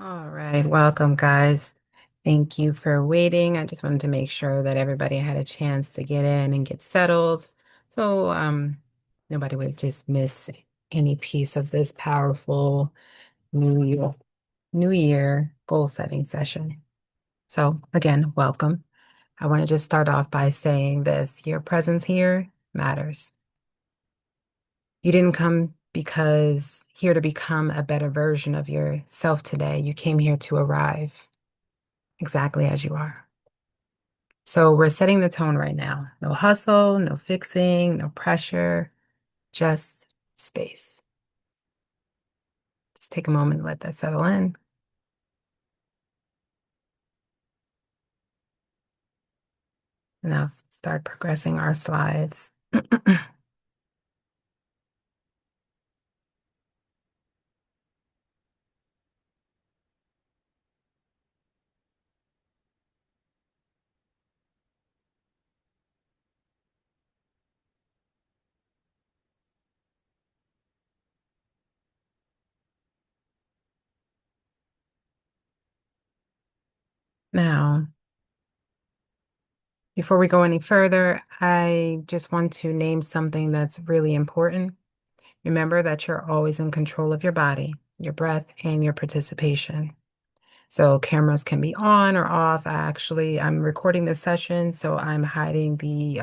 All right, welcome, guys. Thank you for waiting. I just wanted to make sure that everybody had a chance to get in and get settled. So, nobody would just miss any piece of this powerful New Year, New Year goal setting session. So, again, welcome. I want to just start off by saying this: your presence here matters. You didn't come because here to become a better version of yourself today. You came here to arrive exactly as you are. So we're setting the tone right now. No hustle, no fixing, no pressure, just space. Just take a moment and let that settle in. Now start progressing our slides. Now, before we go any further, I just want to name something that's really important. Remember that you're always in control of your body, your breath, and your participation. So cameras can be on or off. I'm recording this session, so I'm hiding the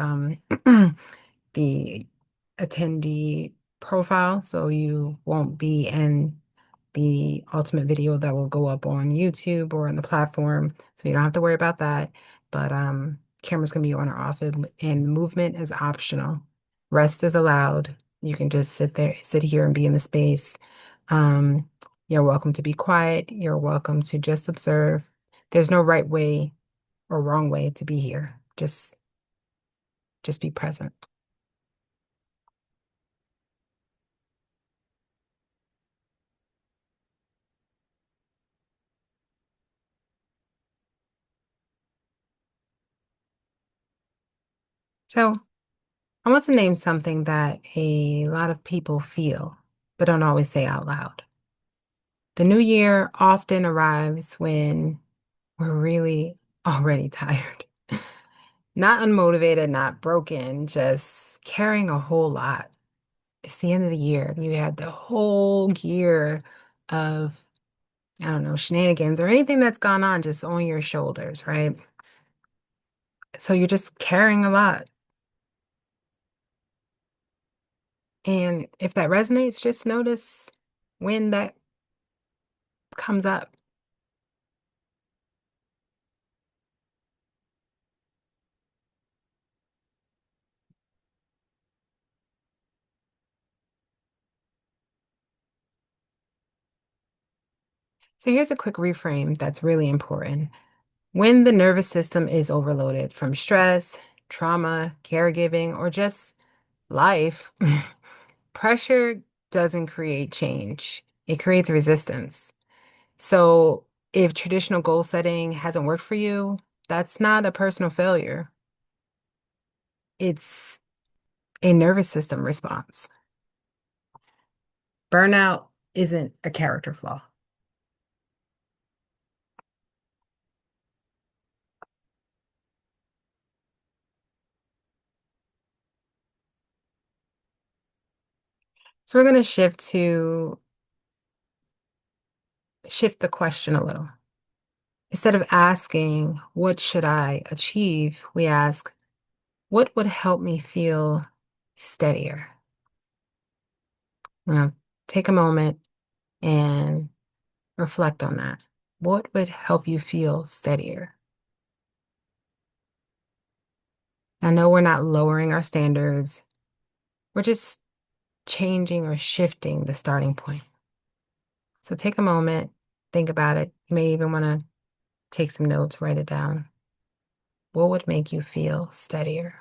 attendee profile, so you won't be in the ultimate video that will go up on YouTube or on the platform. So you don't have to worry about that. But cameras can be on or off, and movement is optional. Rest is allowed. You can just sit here and be in the space. Um, you're welcome to be quiet. You're welcome to just observe. There's no right way or wrong way to be here. Just be present. So I want to name something that a lot of people feel, but don't always say out loud. The new year often arrives when we're really already tired. Not unmotivated, not broken, just carrying a whole lot. It's the end of the year. You had the whole year of, I don't know, shenanigans or anything that's gone on just on your shoulders, right? So you're just carrying a lot. And if that resonates, just notice when that comes up. So here's a quick reframe that's really important. When the nervous system is overloaded from stress, trauma, caregiving, or just life, pressure doesn't create change. It creates resistance. So if traditional goal setting hasn't worked for you, that's not a personal failure. It's a nervous system response. Burnout isn't a character flaw. So we're going to shift the question a little. Instead of asking, what should I achieve? We ask, what would help me feel steadier? Now, take a moment and reflect on that. What would help you feel steadier? I know we're not lowering our standards. We're just changing or shifting the starting point. So take a moment, think about it. You may even want to take some notes, write it down. What would make you feel steadier?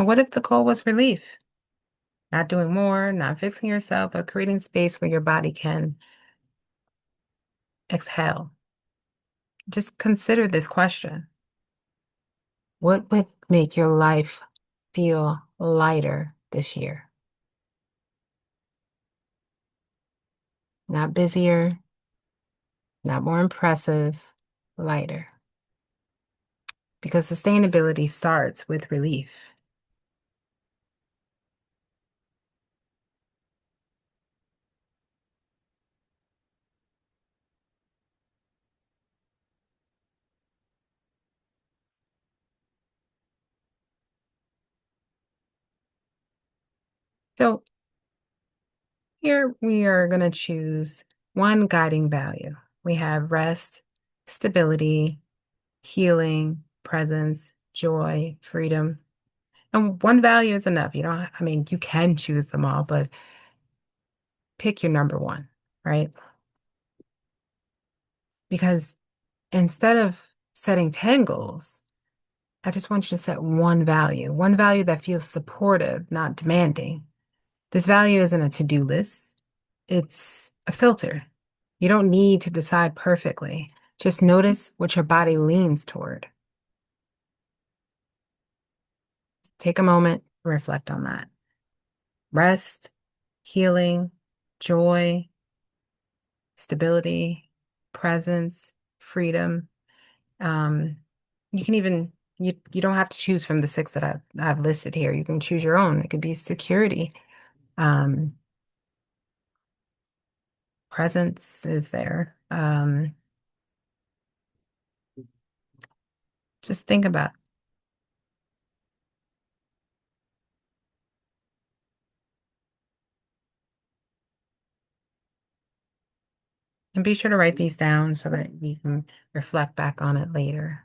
And what if the goal was relief? Not doing more, not fixing yourself, but creating space where your body can exhale. Just consider this question. What would make your life feel lighter this year? Not busier, not more impressive, lighter. Because sustainability starts with relief. So here we are going to choose one guiding value. We have rest, stability, healing, presence, joy, freedom. And one value is enough. You don't, I mean, you can choose them all, but pick your number one, right? Because instead of setting 10 goals, I just want you to set one value that feels supportive, not demanding. This value isn't a to-do list. It's a filter. You don't need to decide perfectly. Just notice what your body leans toward. Take a moment, reflect on that. Rest, healing, joy, stability, presence, freedom. Um, you can even you don't have to choose from the six that I've listed here. You can choose your own. It could be security. Um, Presence is there. Just think about and be sure to write these down so that you can reflect back on it later.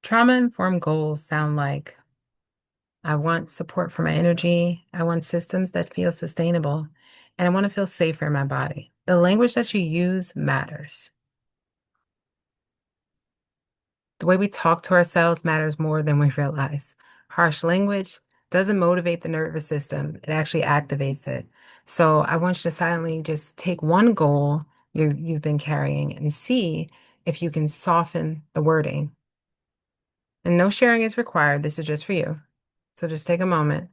Trauma-informed goals sound like I want support for my energy. I want systems that feel sustainable, and I want to feel safer in my body. The language that you use matters. The way we talk to ourselves matters more than we realize. Harsh language doesn't motivate the nervous system, it actually activates it. So I want you to silently just take one goal you've been carrying and see if you can soften the wording. And no sharing is required. This is just for you. So just take a moment.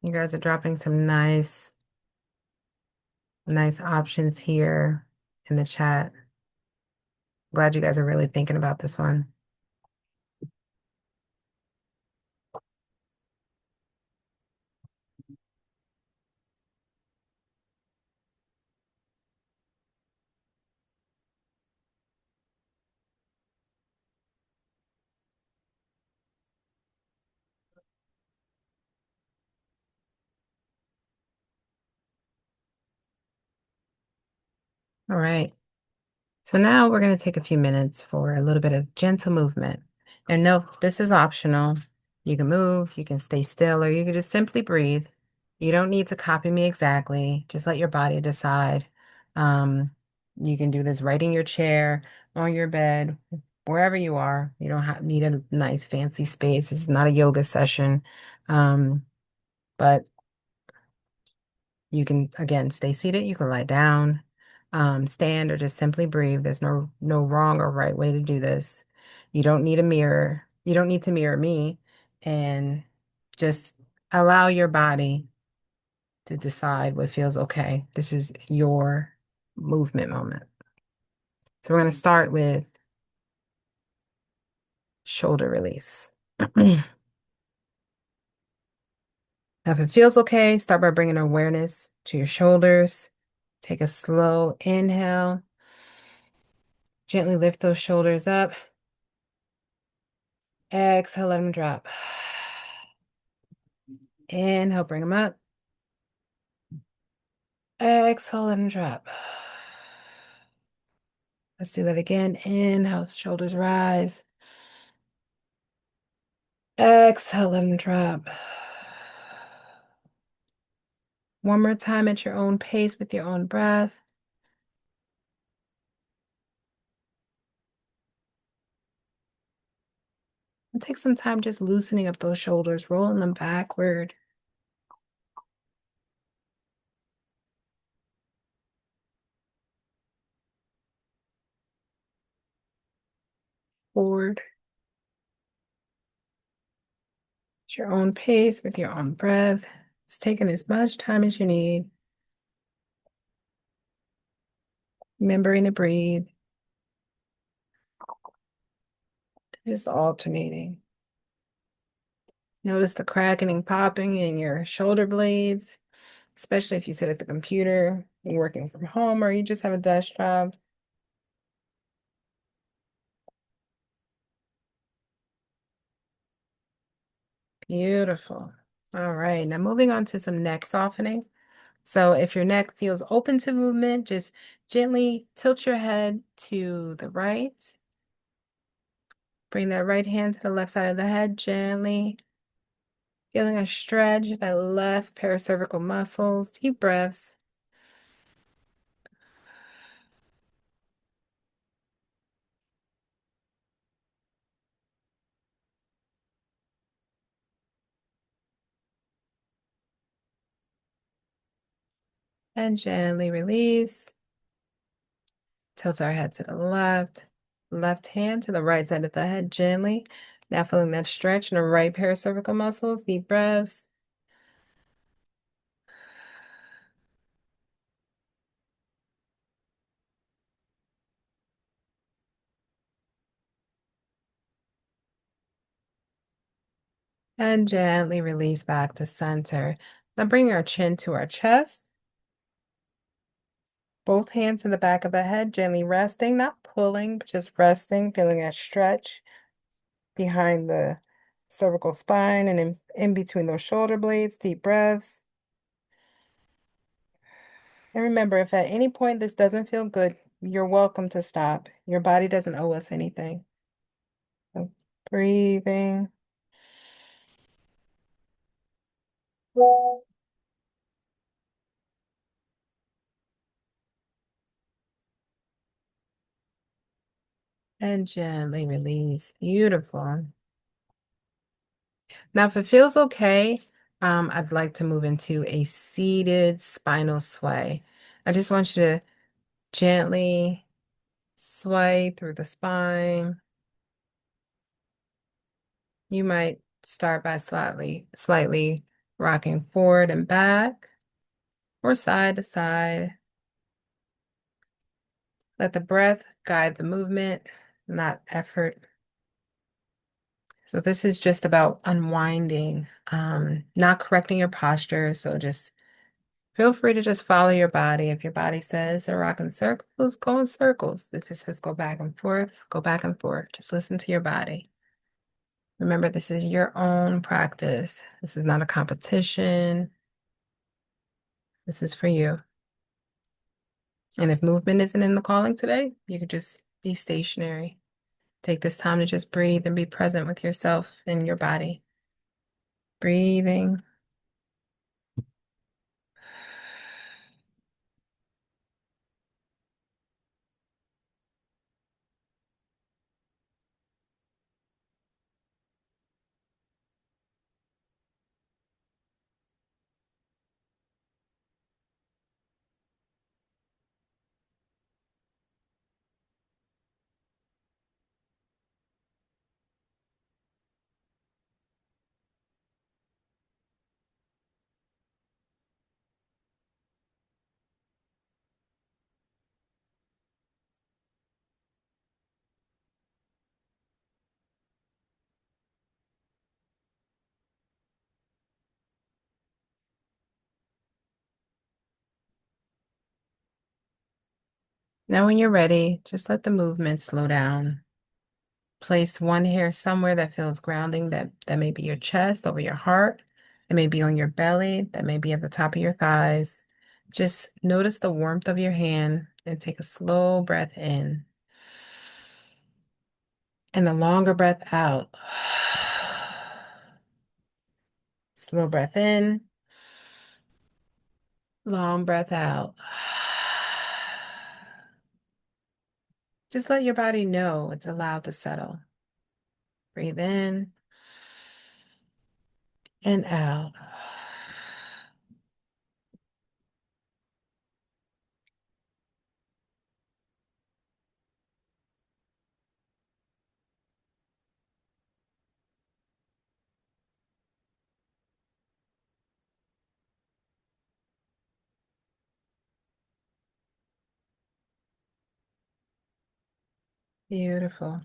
You guys are dropping some nice options here in the chat. Glad you guys are really thinking about this one. All right. So now we're going to take a few minutes for a little bit of gentle movement. And no, this is optional. You can move, you can stay still, or you can just simply breathe. You don't need to copy me exactly. Just let your body decide. Um, you can do this right in your chair, on your bed, wherever you are. You don't need a nice fancy space. It's not a yoga session. Um, but you can, again, stay seated. You can lie down, stand, or just simply breathe. There's no wrong or right way to do this. You don't need a mirror. You don't need to mirror me, and just allow your body to decide what feels okay. This is your movement moment. So we're going to start with shoulder release. Now, if it feels okay, start by bringing awareness to your shoulders. Take a slow inhale. Gently lift those shoulders up. Exhale, let them drop. Inhale, bring them up. Exhale, let them drop. Let's do that again. Inhale, shoulders rise. Exhale, let them drop. One more time at your own pace with your own breath. And take some time just loosening up those shoulders, rolling them backward. Forward. At your own pace with your own breath. Just taking as much time as you need. Remembering to breathe. Just alternating. Notice the cracking and popping in your shoulder blades, especially if you sit at the computer, you're working from home, or you just have a desk job. Beautiful. All right, now moving on to some neck softening. So if your neck feels open to movement, just gently tilt your head to the right. Bring that right hand to the left side of the head, gently. Feeling a stretch, that left paracervical muscles. Deep breaths. And gently release. Tilt our head to the left. Left hand to the right side of the head, gently. Now feeling that stretch in the right paracervical muscles. Deep breaths. And gently release back to center. Now bring our chin to our chest. Both hands in the back of the head, gently resting, not pulling, but just resting, feeling that stretch behind the cervical spine and in between those shoulder blades. Deep breaths. And remember, if at any point this doesn't feel good, you're welcome to stop. Your body doesn't owe us anything. So breathing. And gently release. Beautiful. Now, if it feels okay, I'd like to move into a seated spinal sway. I just want you to gently sway through the spine. You might start by slightly rocking forward and back or side to side. Let the breath guide the movement, not effort. So this is just about unwinding, not correcting your posture. So just feel free to just follow your body. If your body says to rock in circles, go in circles. If it says go back and forth, go back and forth. Just listen to your body. Remember, this is your own practice. This is not a competition. This is for you. And if movement isn't in the calling today, you could just be stationary. Take this time to just breathe and be present with yourself and your body. Breathing. Now, when you're ready, just let the movement slow down. Place one hair somewhere that feels grounding. That may be your chest, over your heart. It may be on your belly. That may be at the top of your thighs. Just notice the warmth of your hand and take a slow breath in. And a longer breath out. Slow breath in, long breath out. Just let your body know it's allowed to settle. Breathe in and out. Beautiful.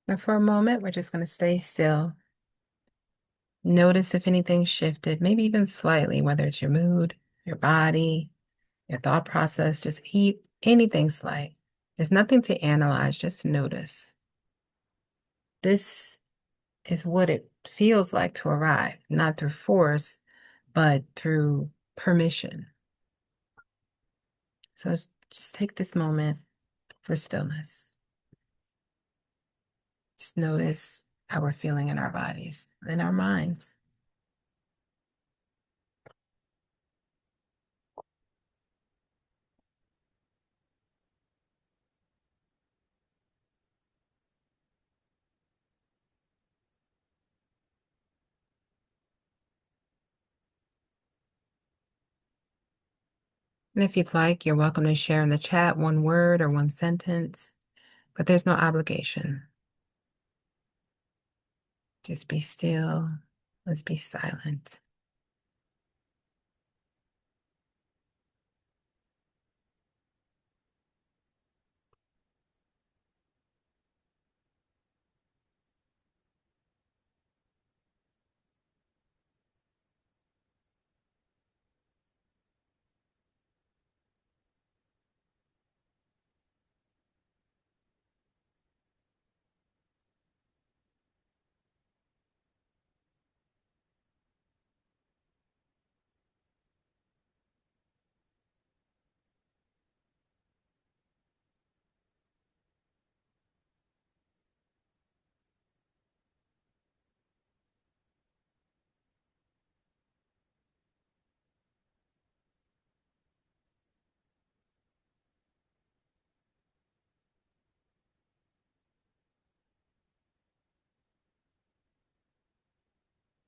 Now, for a moment, we're just going to stay still. Notice if anything shifted, maybe even slightly, whether it's your mood, your body, your thought process, just anything slight. There's nothing to analyze, just notice. This is what it feels like to arrive, not through force, but through permission. So just take this moment for stillness. Just notice how we're feeling in our bodies, in our minds. And if you'd like, you're welcome to share in the chat one word or one sentence, but there's no obligation. Just be still. Let's be silent.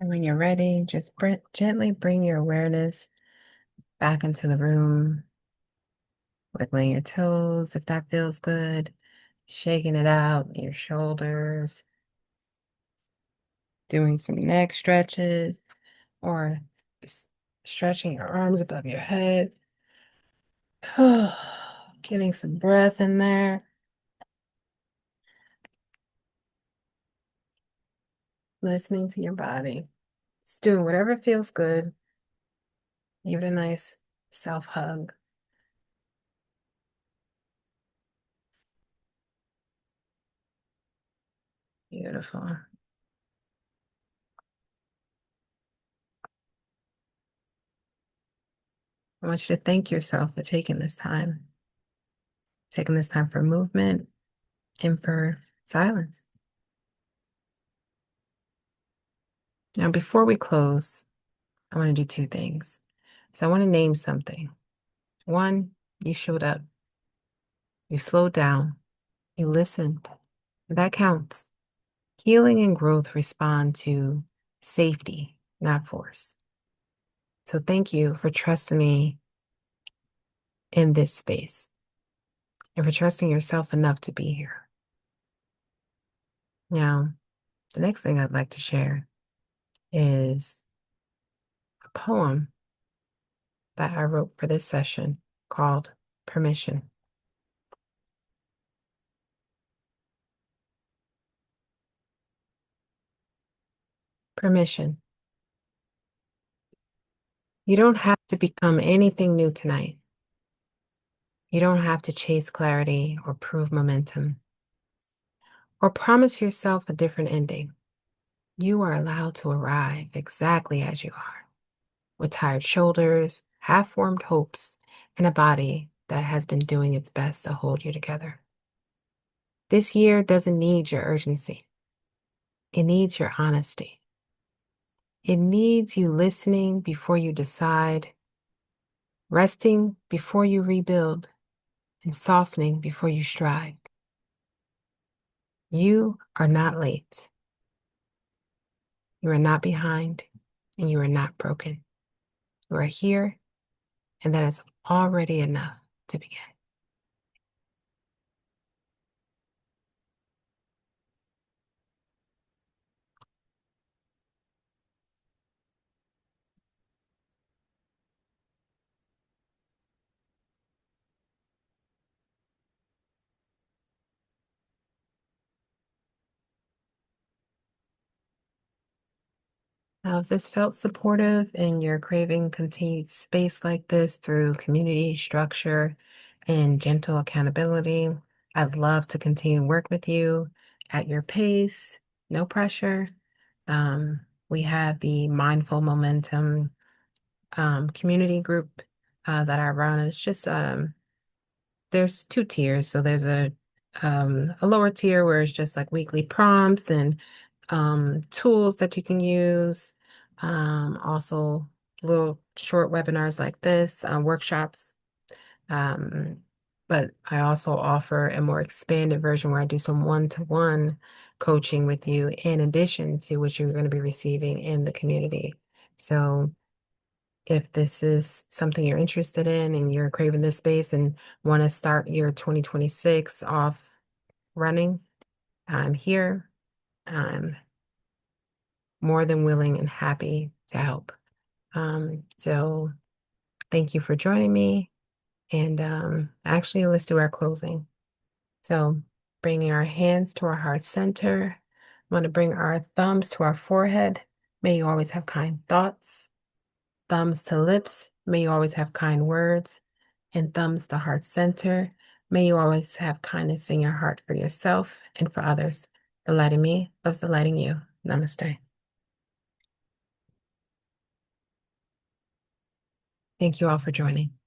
And when you're ready, just gently bring your awareness back into the room, wiggling your toes if that feels good, shaking it out, your shoulders, doing some neck stretches, or just stretching your arms above your head. Getting some breath in there, listening to your body. Just doing whatever feels good. Give it a nice self hug. Beautiful. I want you to thank yourself for taking this time for movement and for silence. Now, before we close, I want to do two things. So I want to name something. One, you showed up, you slowed down, you listened. That counts. Healing and growth respond to safety, not force. So thank you for trusting me in this space and for trusting yourself enough to be here. Now, the next thing I'd like to share is a poem that I wrote for this session called Permission. Permission. You don't have to become anything new tonight. You don't have to chase clarity or prove momentum or promise yourself a different ending. You are allowed to arrive exactly as you are, with tired shoulders, half-formed hopes, and a body that has been doing its best to hold you together. This year doesn't need your urgency. It needs your honesty. It needs you listening before you decide, resting before you rebuild, and softening before you strive. You are not late. You are not behind, and you are not broken. You are here, and that is already enough to begin. Now, if this felt supportive and you're craving continued space like this through community structure and gentle accountability, I'd love to continue to work with you at your pace, no pressure. We have the Mindful Momentum community group that I run. It's just there's two tiers. So there's a lower tier where it's just like weekly prompts and tools that you can use. Also little short webinars like this, workshops. Um, but I also offer a more expanded version where I do some one-to-one coaching with you in addition to what you're going to be receiving in the community. So if this is something you're interested in and you're craving this space and want to start your 2026 off running, I'm here. I'm more than willing and happy to help. So thank you for joining me. And actually, let's do our closing. So bringing our hands to our heart center. I want to bring our thumbs to our forehead. May you always have kind thoughts. Thumbs to lips. May you always have kind words. And thumbs to heart center. May you always have kindness in your heart for yourself and for others. The light in me loves the light in you. Namaste. Thank you all for joining.